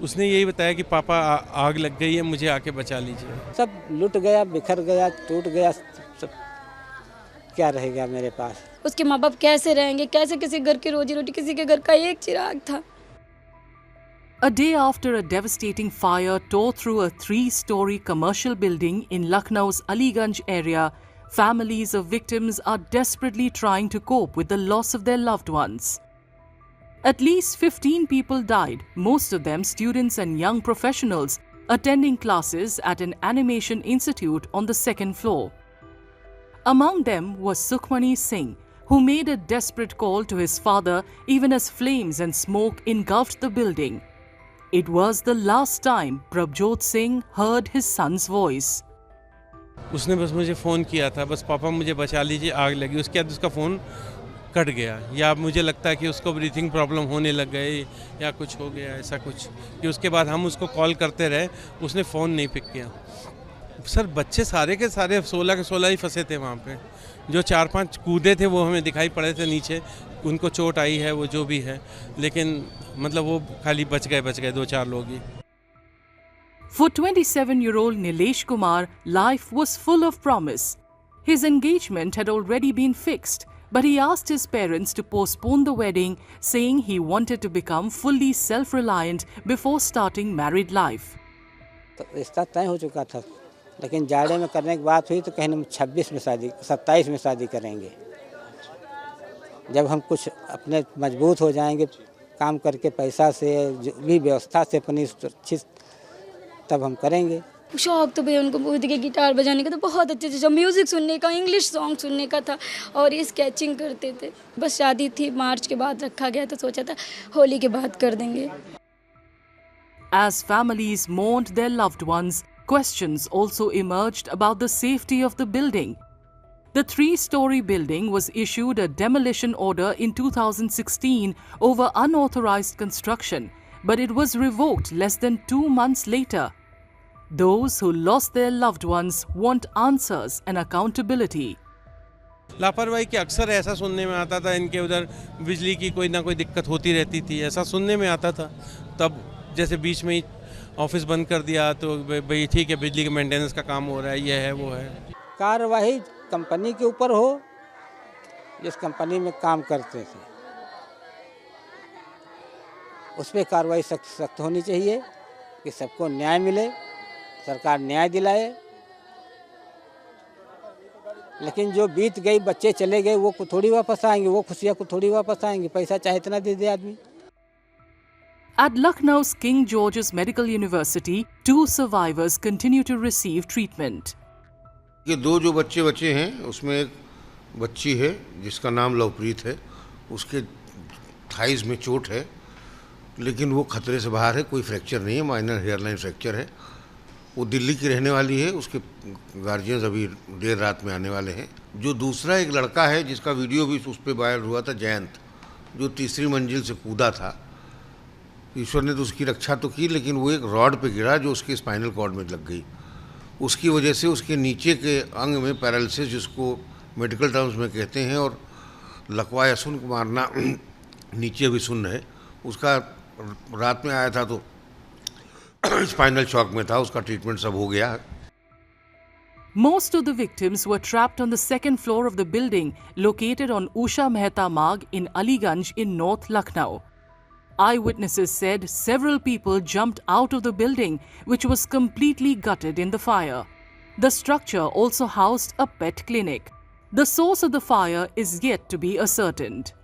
उसने यही बताया कि पापा आग लग गई है, मुझे आके बचा लीजिए। सब लुट गया, बिखर गया, टूट गया, सब क्या रहेगा मेरे पास। उसके माँ बाप कैसे रहेंगे, कैसे किसी घर की रोजी रोटी, किसी के घर का एक चिराग था। A day after a devastating fire tore through a 3-story commercial building in Lucknow's Aliganj area, families of victims are desperately trying to cope with the loss of their loved ones. At least 15 people died, most of them students and young professionals attending classes at an animation institute on the second floor. Among them was Sukhmani Singh, who made a desperate call to his father even as flames and smoke engulfed the building. It was the last time Prabjot Singh heard his son's voice. उसने बस मुझे phone किया था, बस पापा मुझे बचा लीजिए, आग लगी। उसके बाद उसका फ़ोन कट गया, या मुझे लगता है कि उसको ब्रीथिंग प्रॉब्लम होने लग गई या कुछ हो गया, ऐसा कुछ कि उसके बाद हम उसको कॉल करते रहे, उसने फ़ोन नहीं पिक किया। सर बच्चे सारे के सारे 16 के 16 ही फंसे थे वहाँ पे। जो 4-5 कूदे थे वो हमें दिखाई पड़े थे नीचे, उनको चोट आई है, वो जो भी है, लेकिन मतलब वो खाली बच गए 2-4 लोग ही। For 27-year-old Nilesh Kumar, life was full of promise. His engagement had already been fixed, but he asked his parents to postpone the wedding, saying he wanted to become fully self-reliant before starting married life. तो रिश्ता तय हो चुका था, लेकिन जाड़े में करने की बात हुई तो कहीं हम 26 में शादी, 27 में शादी करेंगे। जब हम कुछ अपने मजबूत हो जाएंगे, काम करके पैसा से, जो भी व्यवस्था से अपनी सुरक्षित, तब हम करेंगे। शौक तो भैया उनको खुद के गिटार बजाने का तो बहुत अच्छे से, म्यूज़िक सुनने का, इंग्लिश सॉन्ग सुनने का था, और ये स्केचिंग करते थे। बस शादी थी, मार्च के बाद रखा गया, तो सोचा था होली के बाद कर देंगे। As families mourned their loved ones, questions also emerged about the safety of the building. The 3-story building was issued a demolition order in 2016 over unauthorized construction, but it was revoked less than 2 months later. Those who lost their loved ones want answers and accountability. लापरवाही के अक्सर ऐसा सुनने में आता था, इनके उधर बिजली की कोई ना कोई दिक्कत होती रहती थी, ऐसा सुनने में आता था। तब जैसे बीच में ही ऑफिस बंद कर दिया तो भाई ठीक है, बिजली के मेंटेनेंस का काम हो रहा है, ये है वो है। कार्रवाई कंपनी के ऊपर हो, जिस कंपनी में काम करते थे उस पर कार्रवाई सख्त होनी चाहिए कि सबको न्याय मिले, सरकार न्याय दिलाए। लेकिन जो बीत गई, बच्चे चले गए, वो थोड़ी वापस आएंगे, वो खुशियाँ को थोड़ी वापस आएंगी, पैसा चाहे इतना दे दे आदमी। At Lucknow's King George's Medical University, 2 survivors continue to receive treatment. ये 2 जो बच्चे बचे हैं, उसमें एक बच्ची है जिसका नाम लवप्रीत है, उसके थाइज में चोट है, लेकिन वो खतरे से बाहर है, कोई फ्रैक्चर नहीं है, माइनर हेयरलाइन फ्रैक्चर है। वो दिल्ली की रहने वाली है, उसके गार्जियंस अभी देर रात में आने वाले हैं। जो दूसरा एक लड़का है जिसका वीडियो भी उस पर वायरल हुआ था, जयंत, जो 3री मंजिल से कूदा था, ईश्वर ने तो उसकी रक्षा तो की, लेकिन वो एक रॉड पे गिरा जो उसके स्पाइनल कॉर्ड में लग गई। उसकी वजह से उसके नीचे के अंग में पैरालिसिस, जिसको मेडिकल टर्म्स में कहते हैं, और लकवा या सुन मारना, नीचे भी सुन है, उसका रात में आया था तो स्पाइनल शॉक में था, उसका ट्रीटमेंट सब हो गया। Most of the victims were trapped on the second floor of the building located on Usha Mehta Marg in Aliganj in North Lucknow. Eyewitnesses said several people jumped out of the building, which was completely gutted in the fire. The structure also housed a pet clinic. The source of the fire is yet to be ascertained.